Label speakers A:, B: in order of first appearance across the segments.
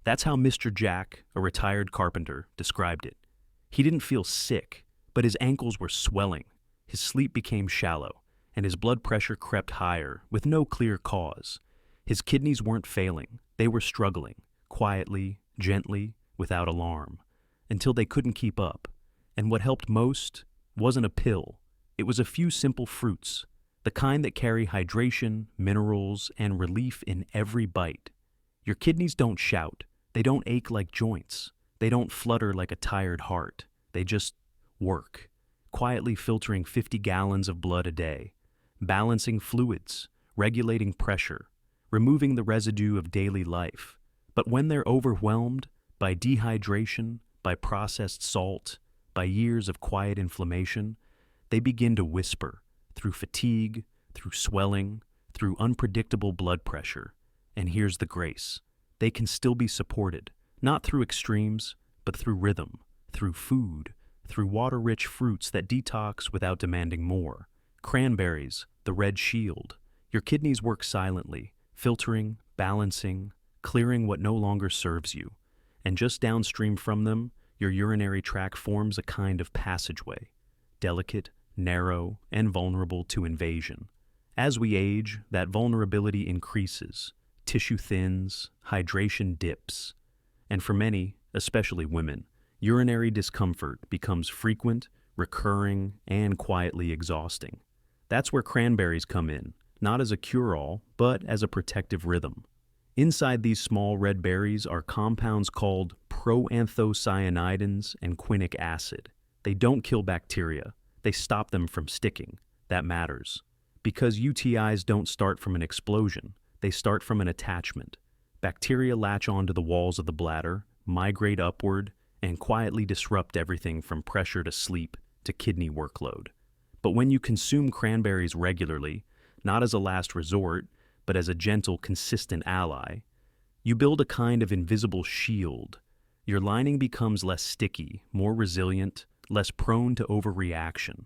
A: That's how Mr. Jack, a retired carpenter, described it. He didn't feel sick, but his ankles were swelling, his sleep became shallow, and his blood pressure crept higher with no clear cause. His kidneys weren't failing, they were struggling, quietly, gently, without alarm, until they couldn't keep up. And what helped most wasn't a pill, it was a few simple fruits, the kind that carry hydration, minerals, and relief in every bite. Your kidneys don't shout, they don't ache like joints, they don't flutter like a tired heart, they just work, quietly filtering 50 gallons of blood a day, balancing fluids, regulating pressure, removing the residue of daily life. But when they're overwhelmed by dehydration, by processed salt, by years of quiet inflammation, they begin to whisper through fatigue, through swelling, through unpredictable blood pressure. And here's the grace. They can still be supported, not through extremes, but through rhythm, through food, through water-rich fruits that detox without demanding more. Cranberries, the red shield. Your kidneys work silently, filtering, balancing, clearing what no longer serves you. And just downstream from them, your urinary tract forms a kind of passageway, delicate, narrow, and vulnerable to invasion. As we age, that vulnerability increases, tissue thins, hydration dips, and for many, especially women, urinary discomfort becomes frequent, recurring, and quietly exhausting. That's where cranberries come in, not as a cure-all, but as a protective rhythm. Inside these small red berries are compounds called proanthocyanidins and quinic acid. They don't kill bacteria, they stop them from sticking. That matters. Because UTIs don't start from an explosion, they start from an attachment. Bacteria latch onto the walls of the bladder, migrate upward, and quietly disrupt everything from pressure to sleep to kidney workload. But when you consume cranberries regularly, not as a last resort, but as a gentle, consistent ally, you build a kind of invisible shield. Your lining becomes less sticky, more resilient, less prone to overreaction.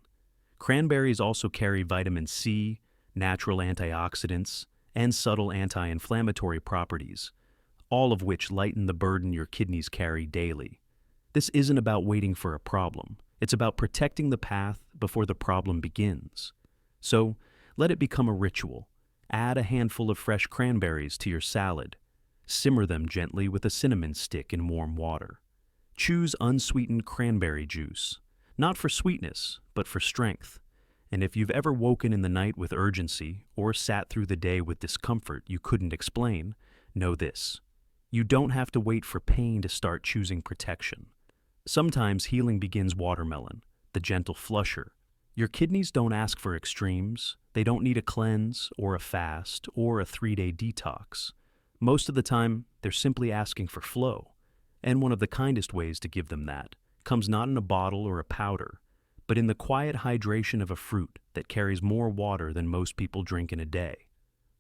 A: Cranberries also carry vitamin C, natural antioxidants, and subtle anti-inflammatory properties, all of which lighten the burden your kidneys carry daily. This isn't about waiting for a problem. It's about protecting the path before the problem begins. So, let it become a ritual. Add a handful of fresh cranberries to your salad. Simmer them gently with a cinnamon stick in warm water. Choose unsweetened cranberry juice, not for sweetness, but for strength. And if you've ever woken in the night with urgency or sat through the day with discomfort you couldn't explain, know this. You don't have to wait for pain to start choosing protection. Sometimes healing begins watermelon, the gentle flusher. Your kidneys don't ask for extremes. They don't need a cleanse or a fast or a 3-day detox. Most of the time, they're simply asking for flow. And one of the kindest ways to give them that comes not in a bottle or a powder, but in the quiet hydration of a fruit that carries more water than most people drink in a day.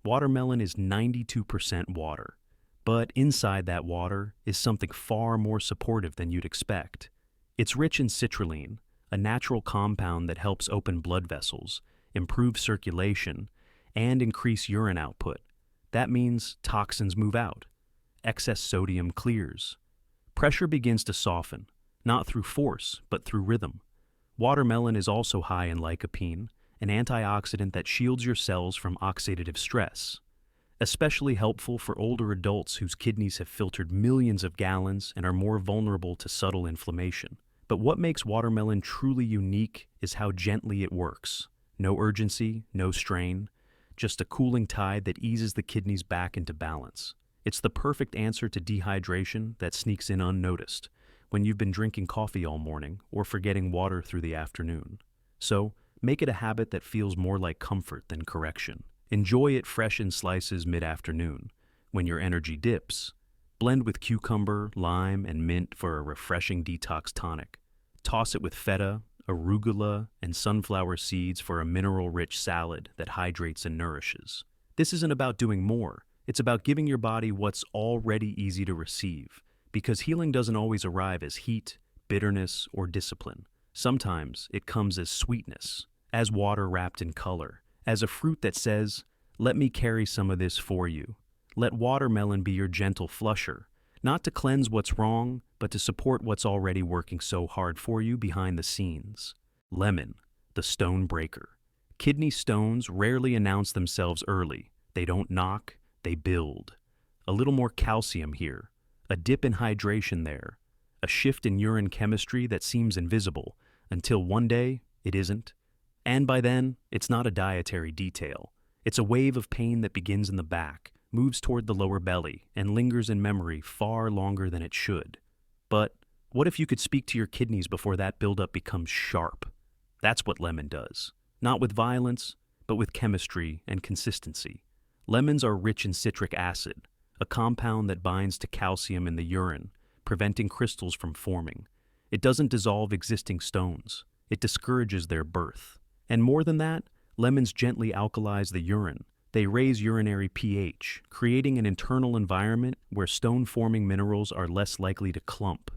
A: Watermelon is 92% water, but inside that water is something far more supportive than you'd expect. It's rich in citrulline, a natural compound that helps open blood vessels, improve circulation, and increase urine output. That means toxins move out. Excess sodium clears. Pressure begins to soften, not through force, but through rhythm. Watermelon is also high in lycopene, an antioxidant that shields your cells from oxidative stress. Especially helpful for older adults whose kidneys have filtered millions of gallons and are more vulnerable to subtle inflammation. But what makes watermelon truly unique is how gently it works. No urgency, no strain, just a cooling tide that eases the kidneys back into balance. It's the perfect answer to dehydration that sneaks in unnoticed when you've been drinking coffee all morning or forgetting water through the afternoon. So, make it a habit that feels more like comfort than correction. Enjoy it fresh in slices mid-afternoon. When your energy dips, blend with cucumber, lime, and mint for a refreshing detox tonic. Toss it with feta, arugula, and sunflower seeds for a mineral-rich salad that hydrates and nourishes. This isn't about doing more. It's about giving your body what's already easy to receive, because healing doesn't always arrive as heat, bitterness, or discipline. Sometimes it comes as sweetness, as water wrapped in color, as a fruit that says, "Let me carry some of this for you." Let watermelon be your gentle flusher, Not to cleanse what's wrong, but to support what's already working so hard for you behind the scenes. Lemon, the stone breaker. Kidney stones rarely announce themselves early. They don't knock, they build. A little more calcium here, a dip in hydration there, a shift in urine chemistry that seems invisible, until one day it isn't. And by then, it's not a dietary detail. It's a wave of pain that begins in the back, moves toward the lower belly, and lingers in memory far longer than it should. But what if you could speak to your kidneys before that buildup becomes sharp? That's what lemon does. Not with violence, but with chemistry and consistency. Lemons are rich in citric acid, a compound that binds to calcium in the urine, preventing crystals from forming. It doesn't dissolve existing stones. It discourages their birth. And more than that, lemons gently alkalize the urine. They raise urinary pH, creating an internal environment where stone-forming minerals are less likely to clump.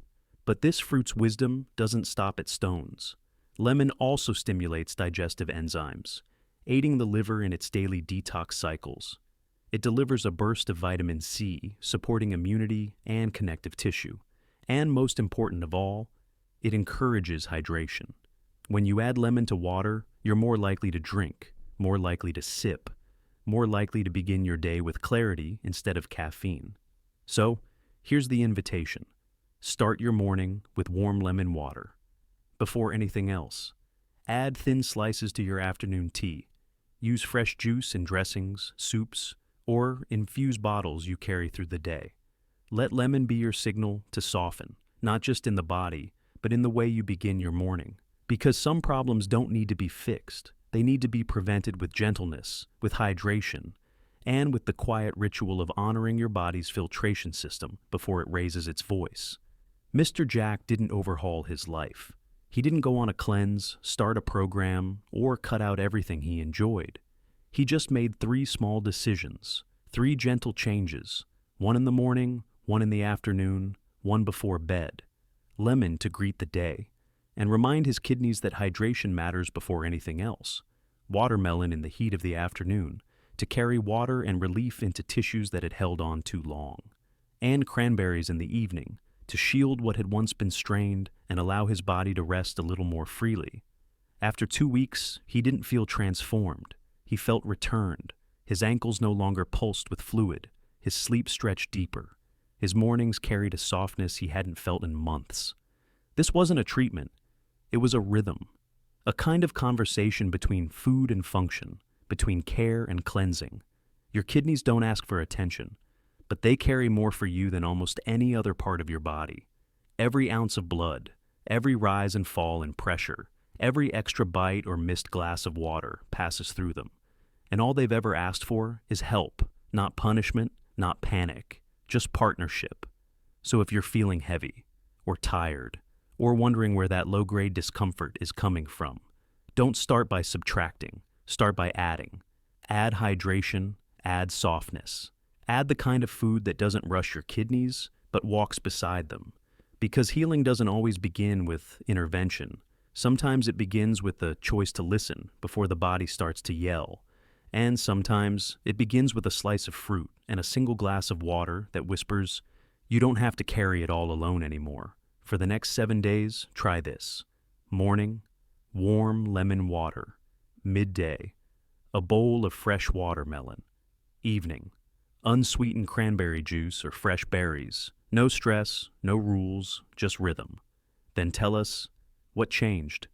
A: But this fruit's wisdom doesn't stop at stones. Lemon also stimulates digestive enzymes, aiding the liver in its daily detox cycles. It delivers a burst of vitamin C, supporting immunity and connective tissue. And most important of all, it encourages hydration. When you add lemon to water, you're more likely to drink, more likely to sip, more likely to begin your day with clarity instead of caffeine. So, here's the invitation. Start your morning with warm lemon water. Before anything else, add thin slices to your afternoon tea. Use fresh juice in dressings, soups, or infuse bottles you carry through the day. Let lemon be your signal to soften, not just in the body, but in the way you begin your morning. Because some problems don't need to be fixed. They need to be prevented with gentleness, with hydration, and with the quiet ritual of honoring your body's filtration system before it raises its voice. Mr. Jack didn't overhaul his life. He didn't go on a cleanse, start a program, or cut out everything he enjoyed. He just made 3 small decisions, 3 gentle changes, one in the morning, one in the afternoon, one before bed. Lemon to greet the day, and remind his kidneys that hydration matters before anything else. Watermelon in the heat of the afternoon, to carry water and relief into tissues that had held on too long. And cranberries in the evening, to shield what had once been strained and allow his body to rest a little more freely. After 2 weeks, he didn't feel transformed. He felt returned. His ankles no longer pulsed with fluid. His sleep stretched deeper. His mornings carried a softness he hadn't felt in months. This wasn't a treatment. It was a rhythm, a kind of conversation between food and function, between care and cleansing. Your kidneys don't ask for attention, but they carry more for you than almost any other part of your body. Every ounce of blood, every rise and fall in pressure, every extra bite or missed glass of water passes through them. And all they've ever asked for is help, not punishment, not panic, just partnership. So if you're feeling heavy, or tired, or wondering where that low-grade discomfort is coming from, don't start by subtracting, start by adding. Add hydration, add softness. Add the kind of food that doesn't rush your kidneys, but walks beside them. Because healing doesn't always begin with intervention. Sometimes it begins with the choice to listen before the body starts to yell. And sometimes it begins with a slice of fruit and a single glass of water that whispers, "You don't have to carry it all alone anymore. For the next 7 days, try this. Morning, warm lemon water. Midday, a bowl of fresh watermelon. Evening, unsweetened cranberry juice or fresh berries. No stress, no rules, just rhythm. Then tell us, what changed?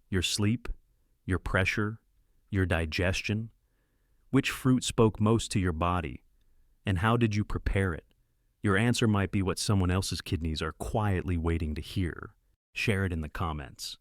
A: Your sleep? Your pressure? Your digestion? Which fruit spoke most to your body? And how did you prepare it? Your answer might be what someone else's kidneys are quietly waiting to hear. Share it in the comments.